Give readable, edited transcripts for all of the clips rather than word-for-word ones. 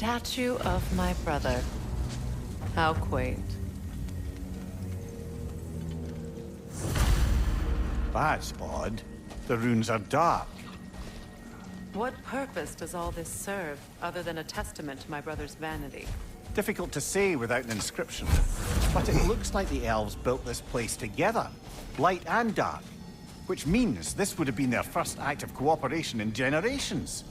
statue of my brother. How quaint. That's odd. The runes are dark. What purpose does all this serve, other than a testament to my brother's vanity? Difficult to say without an inscription. But it looks like the elves built this place together, light and dark. Which means this would have been their first act of cooperation in generations.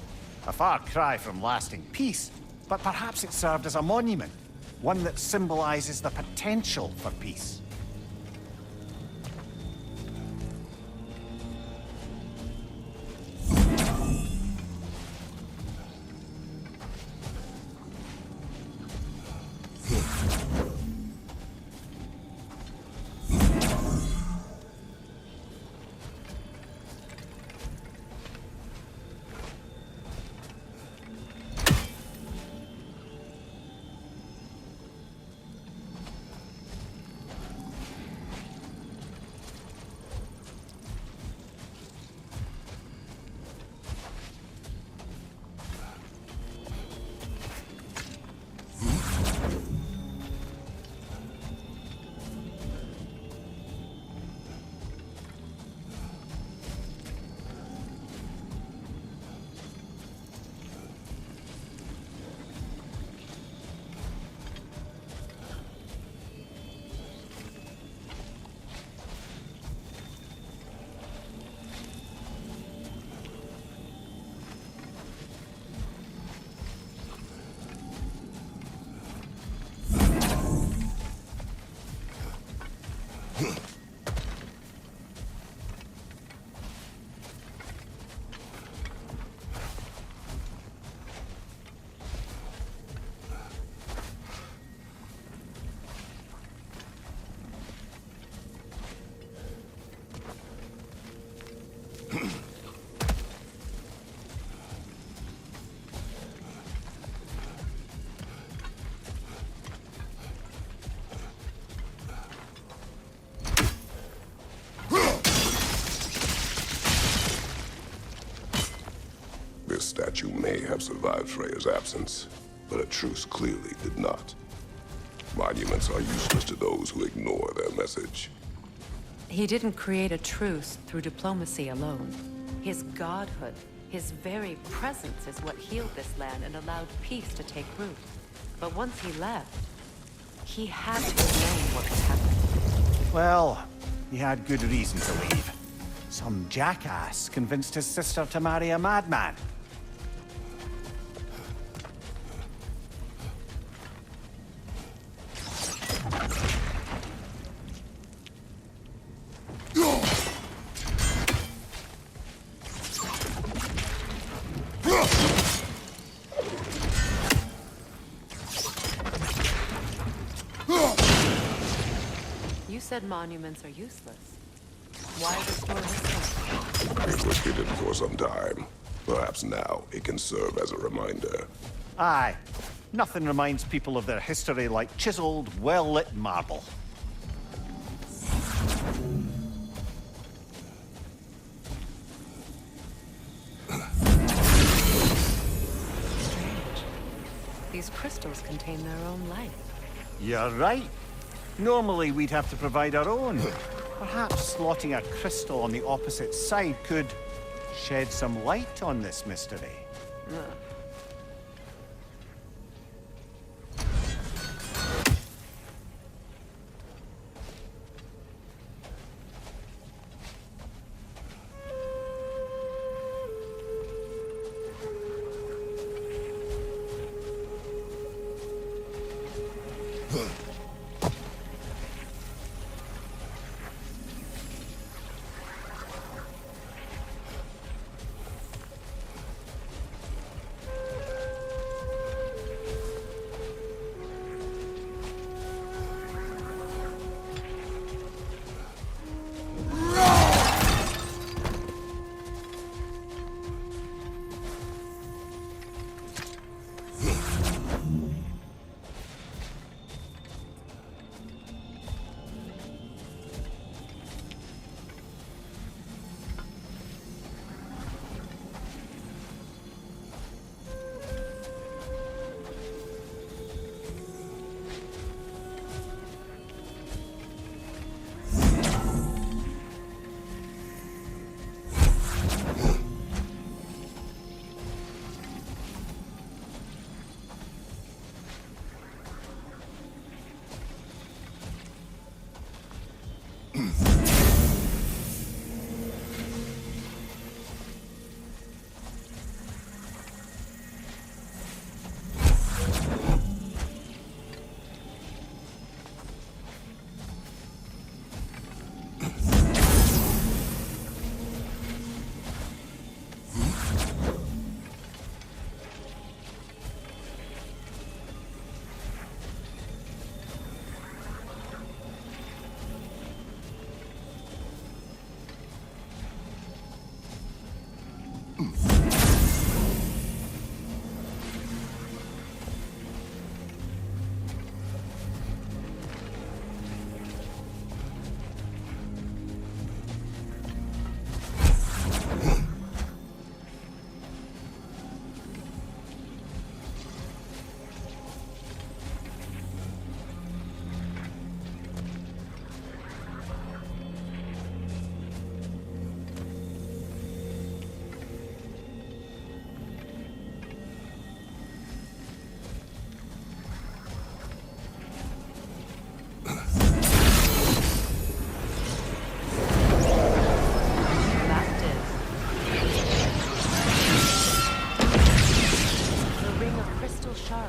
A far cry from lasting peace, but perhaps it served as a monument. One that symbolizes the potential for peace. This statue may have survived Freya's absence, but a truce clearly did not. Monuments are useless to those who ignore their message. He didn't create a truce through diplomacy alone. His godhood, his very presence is what healed this land and allowed peace to take root. But once he left, he had to explain what was happening. Well, he had good reason to leave. Some jackass convinced his sister to marry a madman. You said monuments are useless. Why restore history? It was hidden for some time. Perhaps now it can serve as a reminder. Aye. Nothing reminds people of their history like chiseled, well-lit marble. Strange. These crystals contain their own life. You're right. Normally we'd have to provide our own. Perhaps slotting a crystal on the opposite side could shed some light on this mystery. Ugh.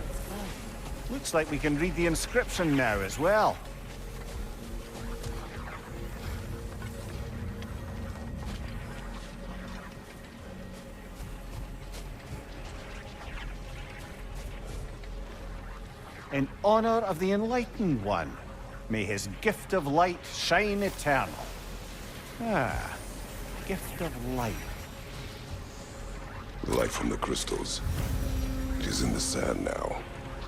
once glowed. Looks like we can read the inscription now as well. In honor of the Enlightened One, may his gift of light shine eternal. Ah, gift of light. The light from the crystals. It is in the sand now.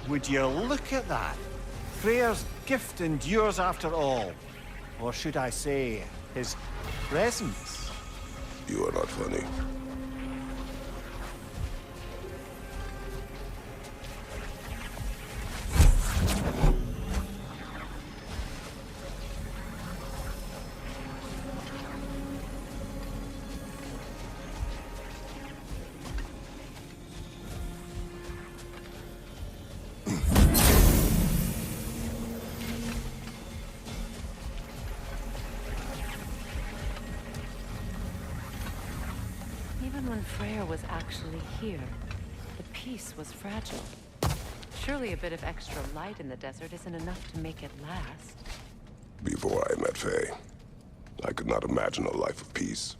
Would you look at that? Freyr's gift endures after all. Or should I say, his presence? You are not funny. Even when Freyr was actually here, the peace was fragile. Surely a bit of extra light in the desert isn't enough to make it last. Before I met Faye, I could not imagine a life of peace.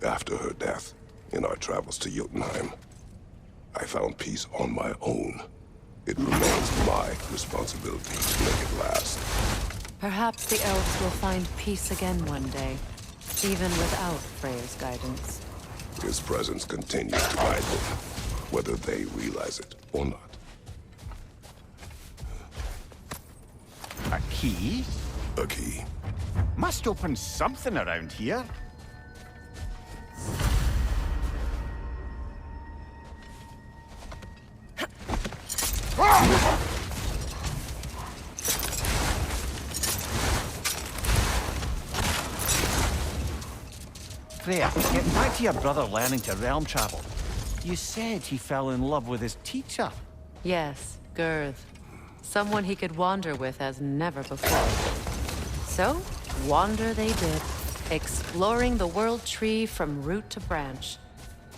After her death, in our travels to Jotunheim, I found peace on my own. It remains my responsibility to make it last. Perhaps the elves will find peace again one day, even without Freyr's guidance. His presence continues to guide them, whether they realize it or not. A key? A key. Must open something around here. Freya, getting back to your brother learning to realm travel. You said he fell in love with his teacher. Yes, Girth. Someone he could wander with as never before. So, wander they did, exploring the world tree from root to branch.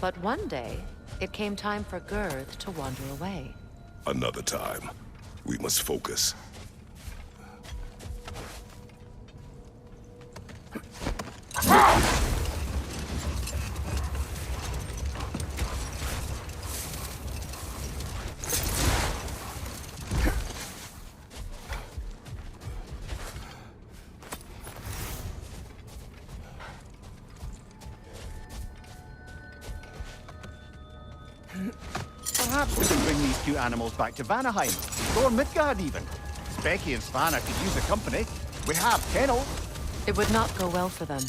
But one day, it came time for Girth to wander away. Another time. We must focus. Perhaps we can bring these two animals back to Vanaheim, or Midgard even. Specky and Svana could use a company. We have kennels. It would not go well for them.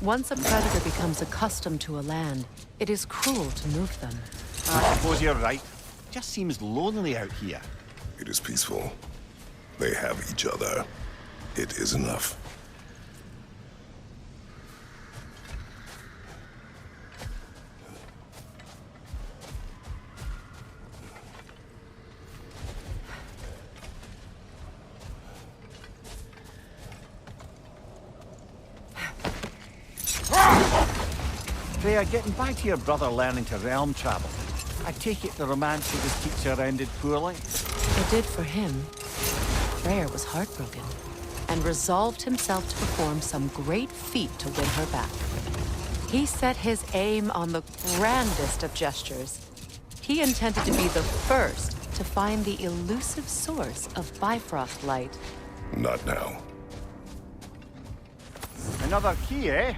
Once a predator becomes accustomed to a land, it is cruel to move them. I suppose you're right. Just seems lonely out here. It is peaceful. They have each other. It is enough. Freya, getting back to your brother learning to realm travel. I take it the romance with his teacher ended poorly? It did for him. Freyr was heartbroken, and resolved himself to perform some great feat to win her back. He set his aim on the grandest of gestures. He intended to be the first to find the elusive source of Bifrost light. Not now. Another key, eh?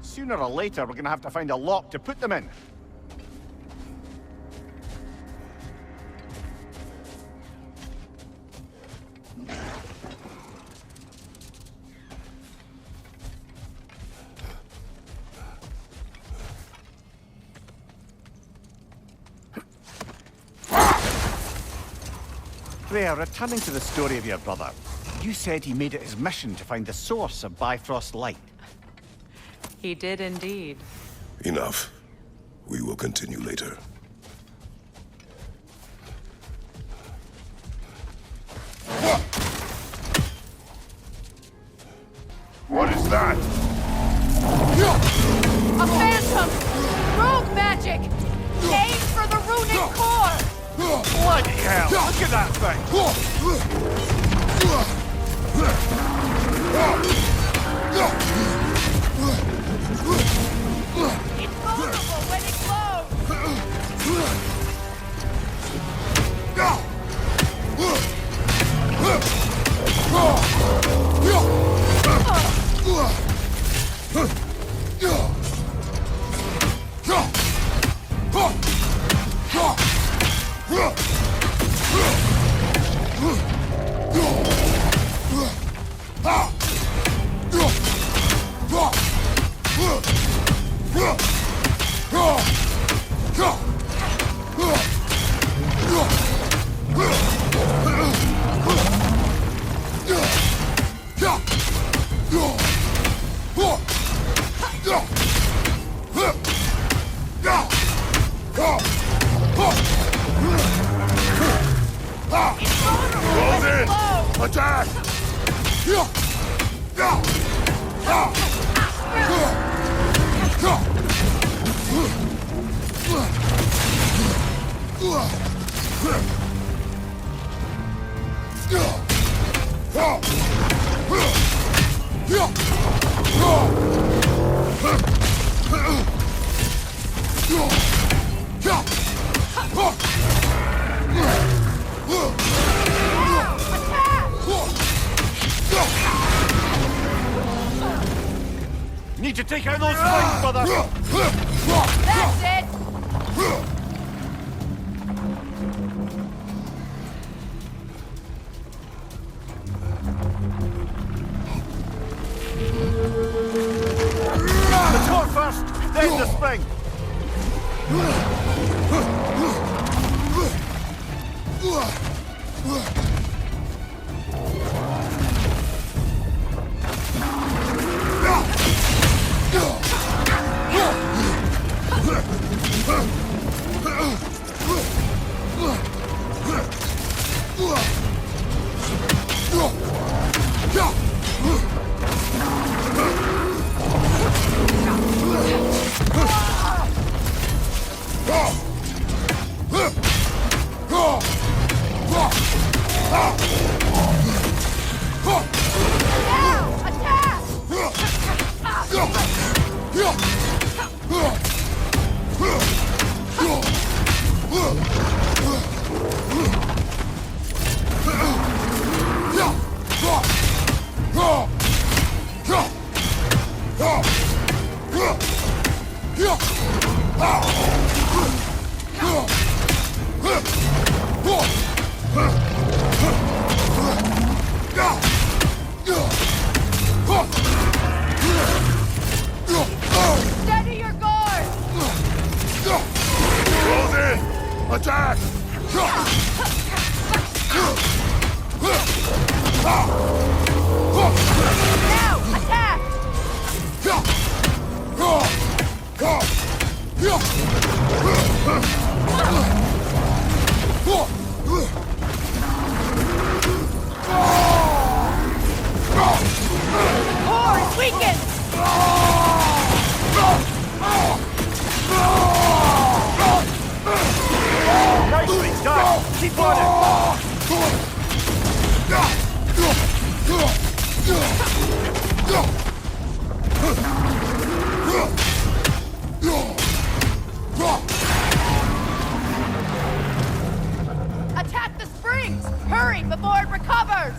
Sooner or later, we're gonna have to find a lock to put them in. Freya, returning to the story of your brother, you said he made it his mission to find the source of Bifrost light. He did indeed. Enough. We will continue later. What is that? A phantom! Rogue magic! Aim for the runic core! Bloody hell? Look at that thing! It's vulnerable when it glows! Attack! Need to take out those flames, brother! That's it! The torch first, then the spring! Steady your guard! Close in! Attack! Now, attack! Core is weakened! Nicely done! Keep on it! Attack the springs! Hurry before it recovers!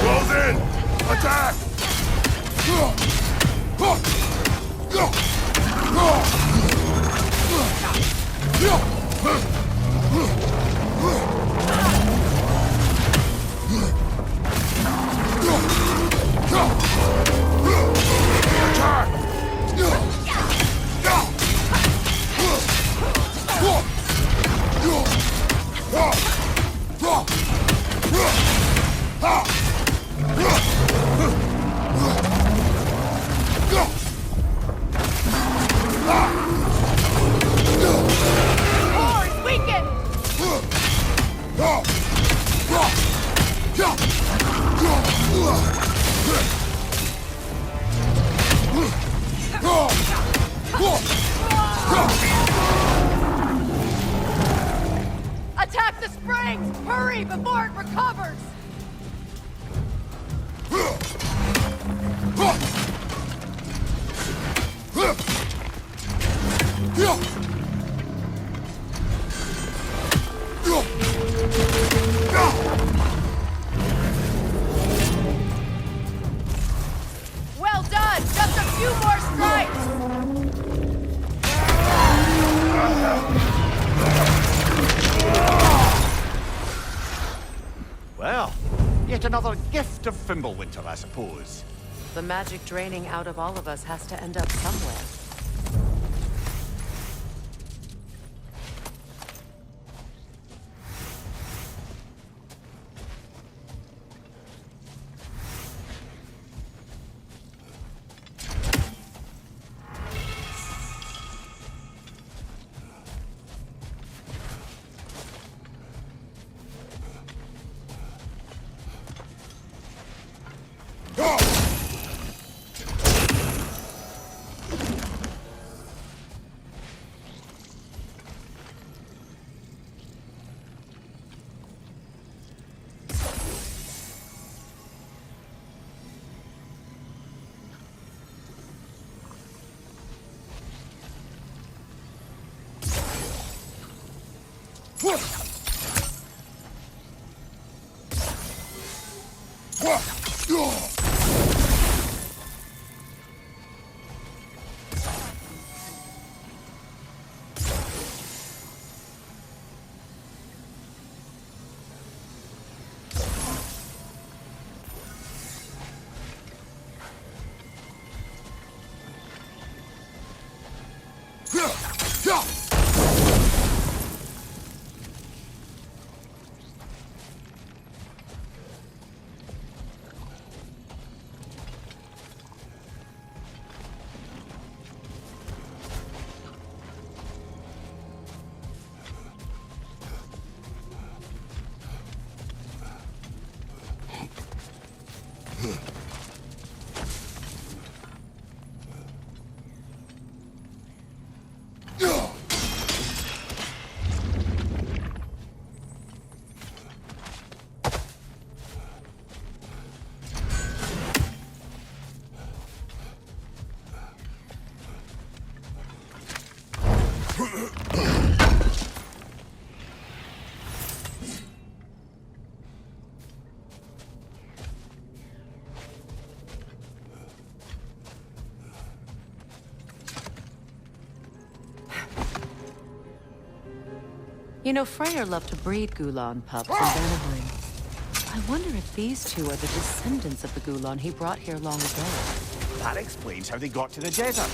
Close in! Attack! Attack the springs! Hurry before it recovers! Well done! Just a few more strikes! Well, yet another gift of Fimbulwinter, I suppose. The magic draining out of all of us has to end up somewhere. You know, Freyr loved to breed Gulan pups in Vanaheim. I wonder if these two are the descendants of the Gulan he brought here long ago. That explains how they got to the desert.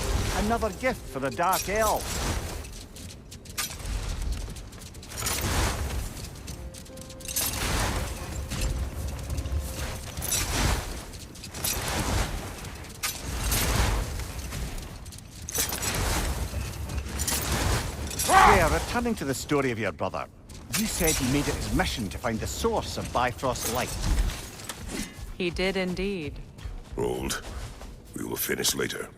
Another gift for the Dark Elves. Returning to the story of your brother, you said he made it his mission to find the source of Bifrost's light. He did indeed. Hold. We will finish later.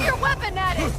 your weapon at it!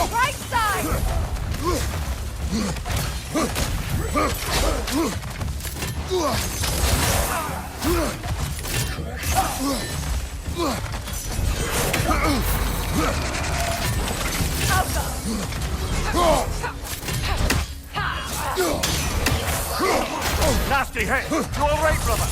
Right side! Nasty hit! You alright, brother?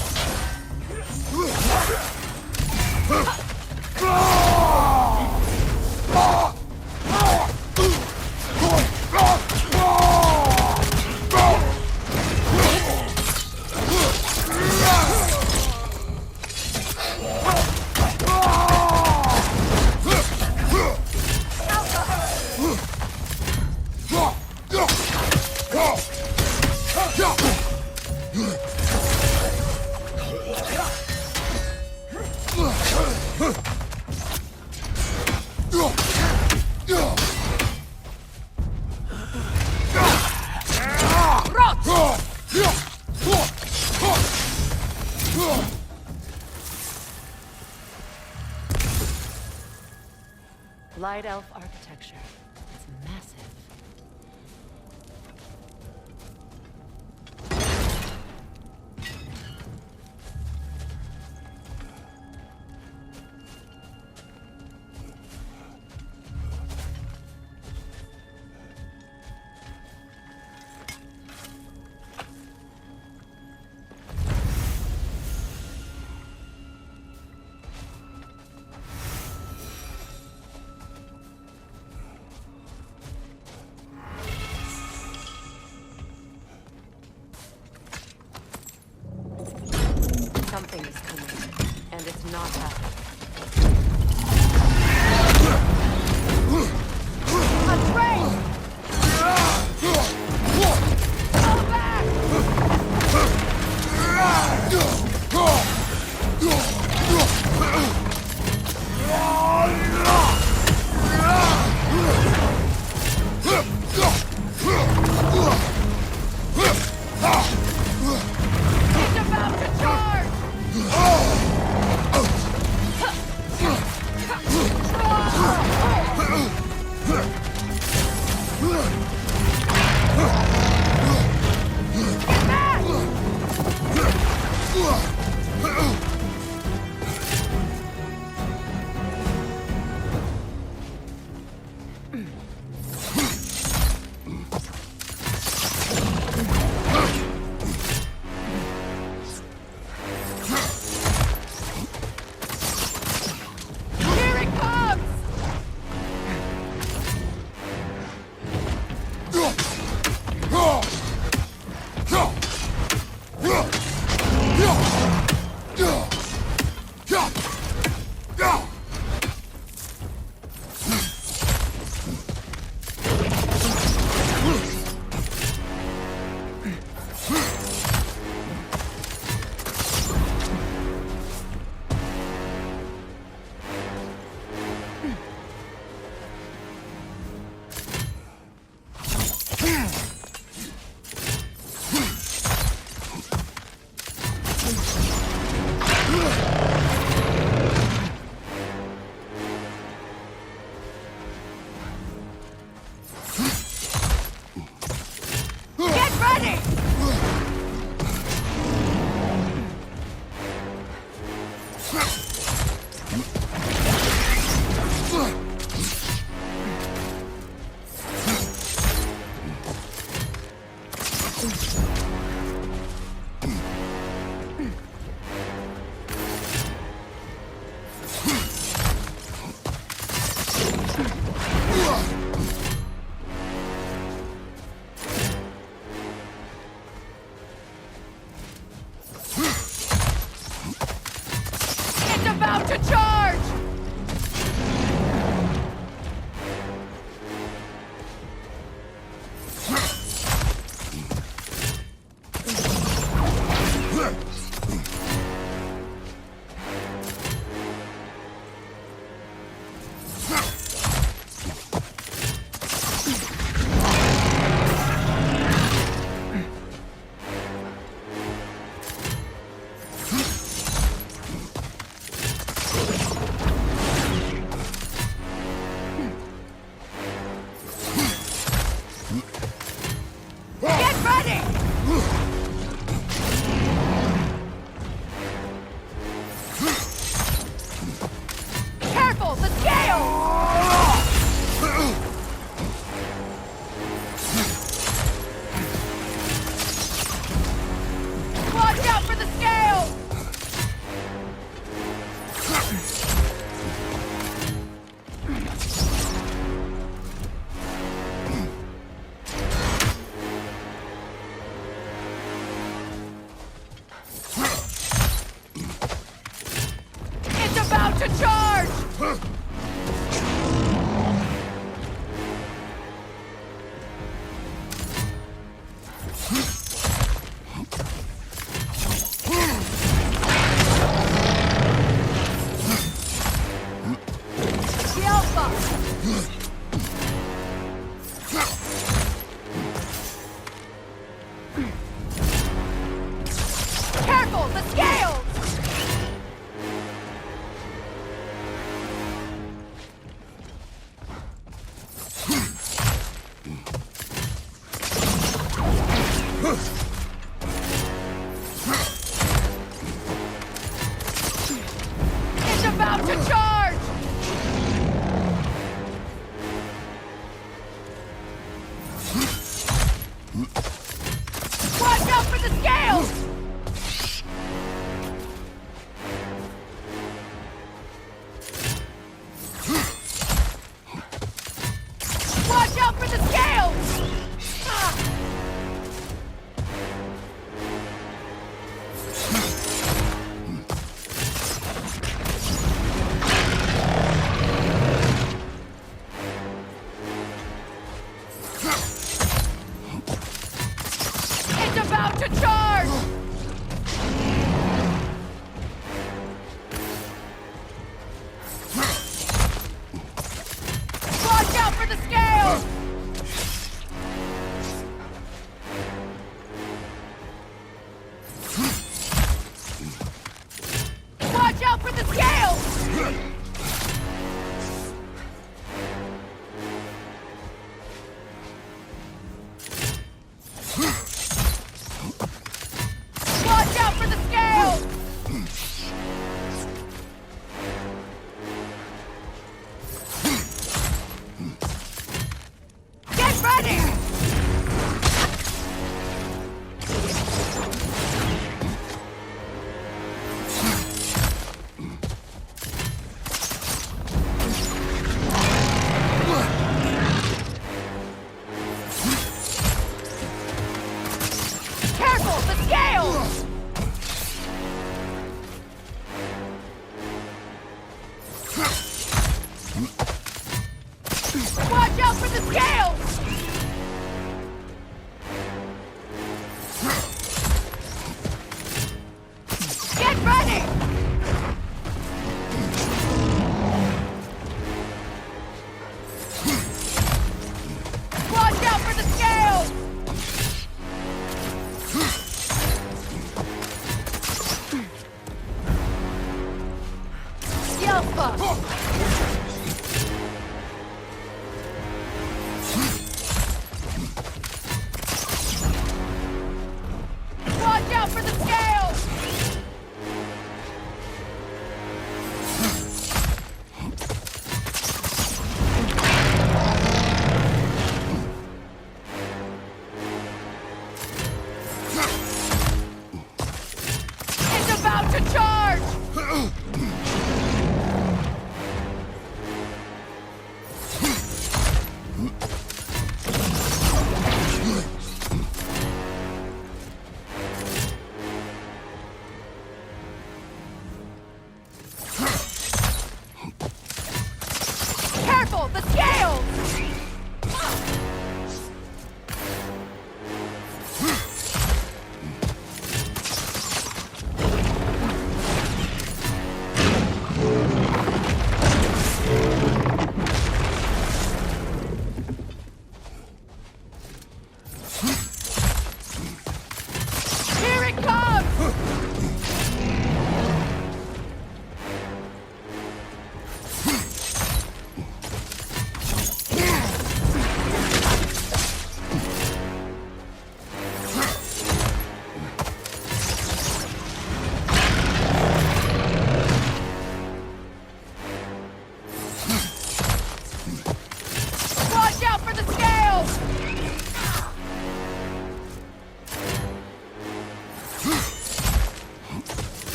Light elf architecture. It's massive. Something is coming, and it's not happening. A train! Fall back! It's about to charge!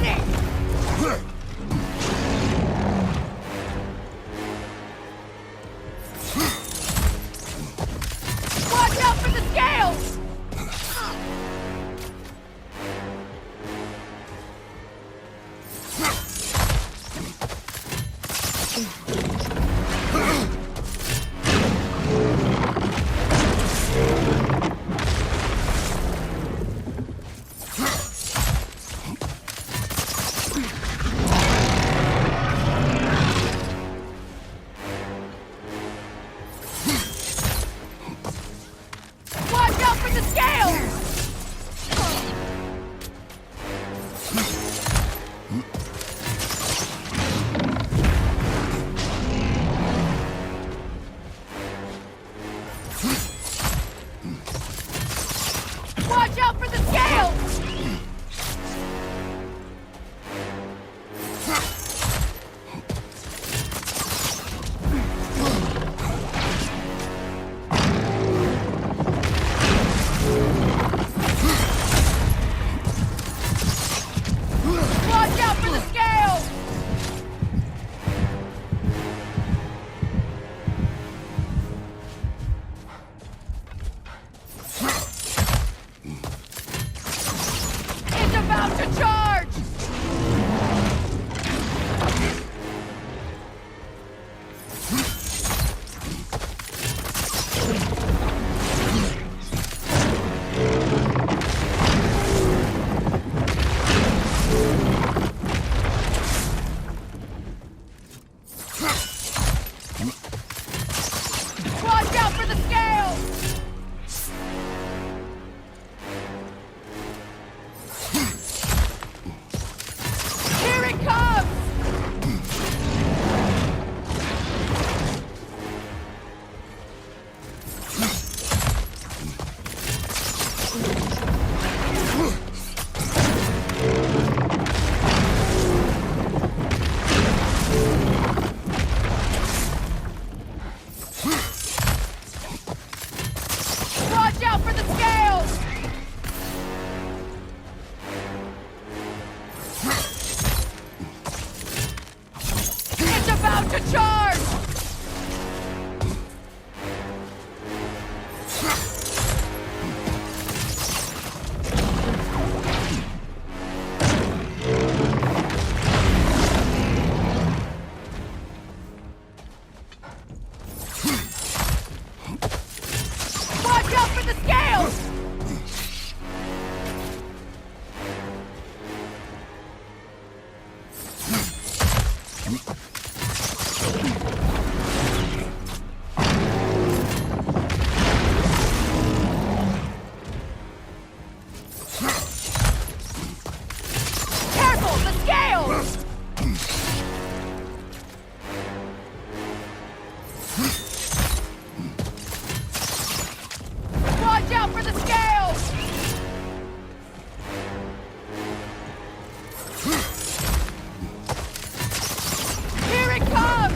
Watch out for the scales! Watch out for the scales! Watch out for the scales! Watch out for the scales! It's about to charge! Watch out for the scales! Here it comes! Watch out for the scales! It's about to charge! Watch out for the scales! Careful, the scales! Watch out for the scales! Here it comes!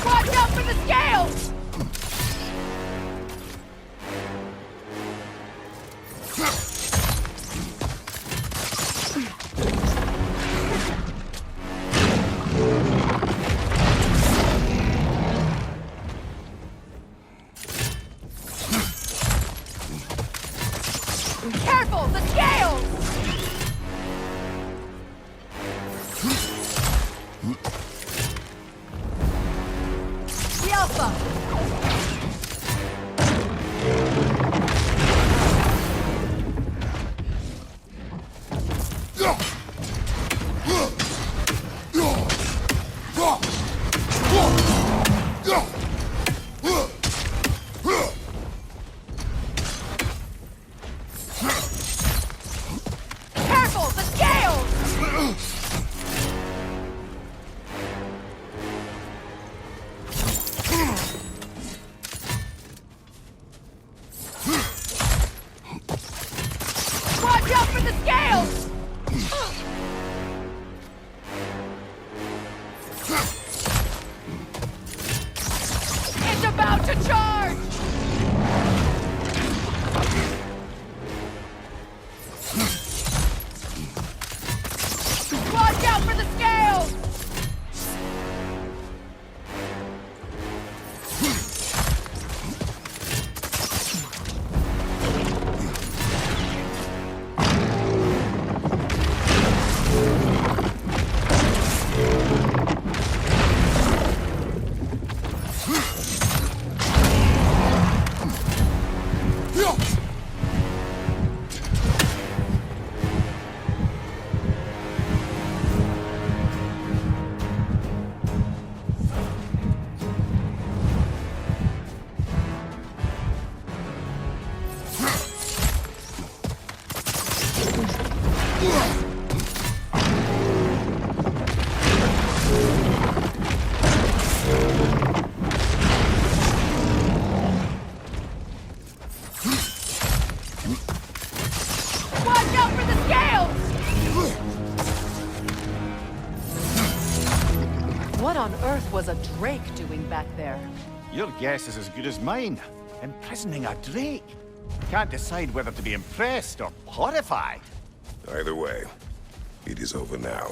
Watch out for the scales! Careful, the scales! The Alpha! was a drake doing back there? Your guess is as good as mine. Imprisoning a drake. Can't decide whether to be impressed or horrified. Either way, it is over now.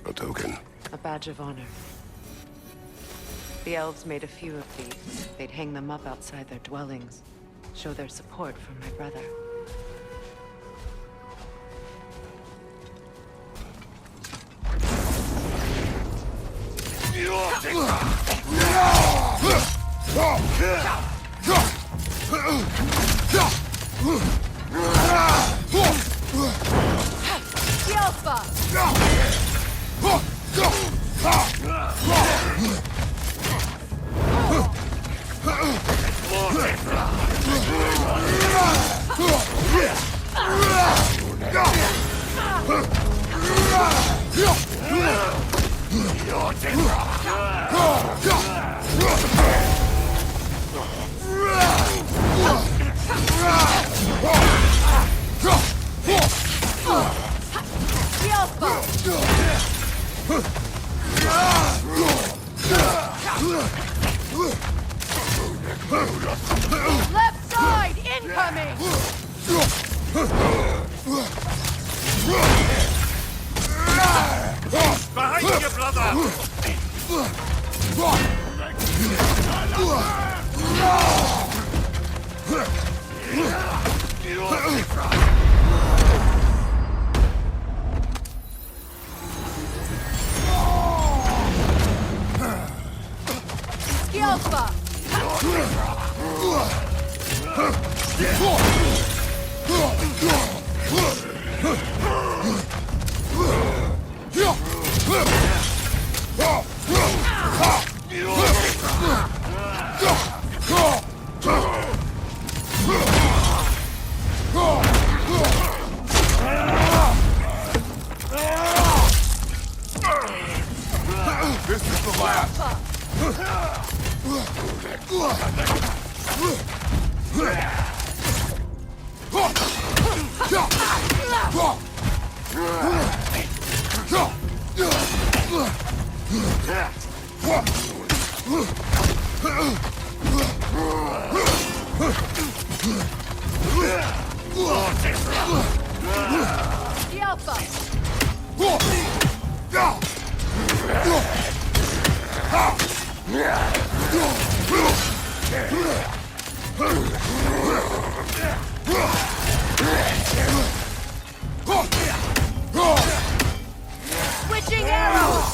A token. A badge of honor. The elves made a few of these. They'd hang them up outside their dwellings. Show their support for my brother. Left side, incoming! Behind you, brother! Skjolpa! This is the last. Switching arrows!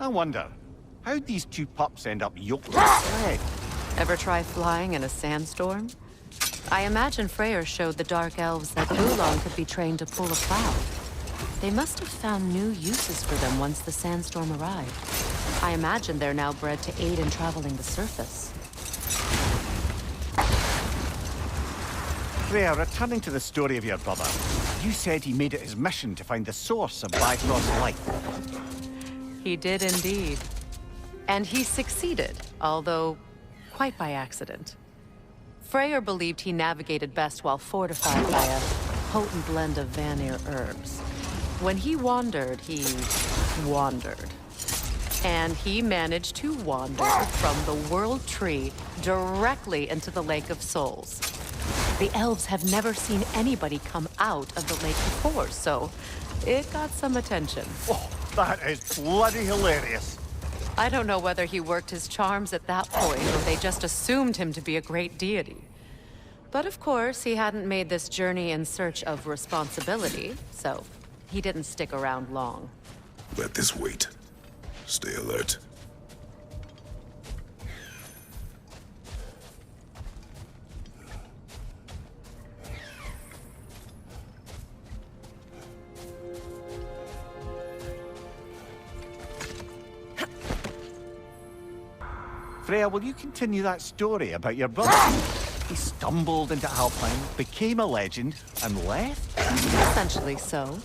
I wonder, how'd these two pups end up yoked to a sled? Ever try flying in a sandstorm? I imagine Freyr showed the Dark Elves that Oolong could be trained to pull a plow. They must have found new uses for them once the sandstorm arrived. I imagine they're now bred to aid in traveling the surface. Freya, returning to the story of your brother, you said he made it his mission to find the source of Bifrost's life. He did indeed. And he succeeded, although quite by accident. Freyr believed he navigated best while fortified by a potent blend of Vanir herbs. When he wandered, he wandered. And he managed to wander from the World Tree directly into the Lake of Souls. The elves have never seen anybody come out of the lake before, so it got some attention. Oh, that is bloody hilarious. I don't know whether he worked his charms at that point, or they just assumed him to be a great deity. But of course, he hadn't made this journey in search of responsibility, so he didn't stick around long. Let this wait. Stay alert. Freya, will you continue that story about your brother? He stumbled into Alfheim, became a legend, and left? Essentially so.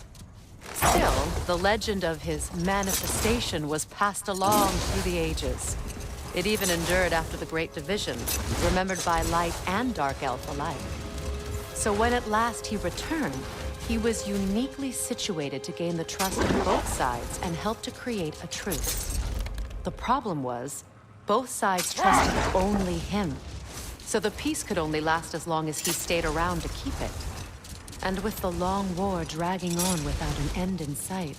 Still, the legend of his manifestation was passed along through the ages. It even endured after the Great Division, remembered by Light and Dark Elf alike. So when at last he returned, he was uniquely situated to gain the trust of both sides and help to create a truce. The problem was, both sides trusted only him. So the peace could only last as long as he stayed around to keep it. And with the long war dragging on without an end in sight,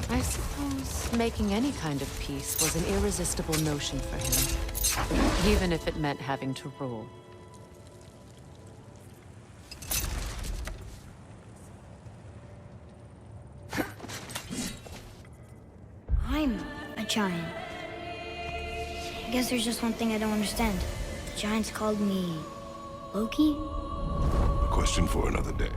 I suppose making any kind of peace was an irresistible notion for him, even if it meant having to rule. I'm a giant. I guess there's just one thing I don't understand. The giants called me... Loki? A question for another day.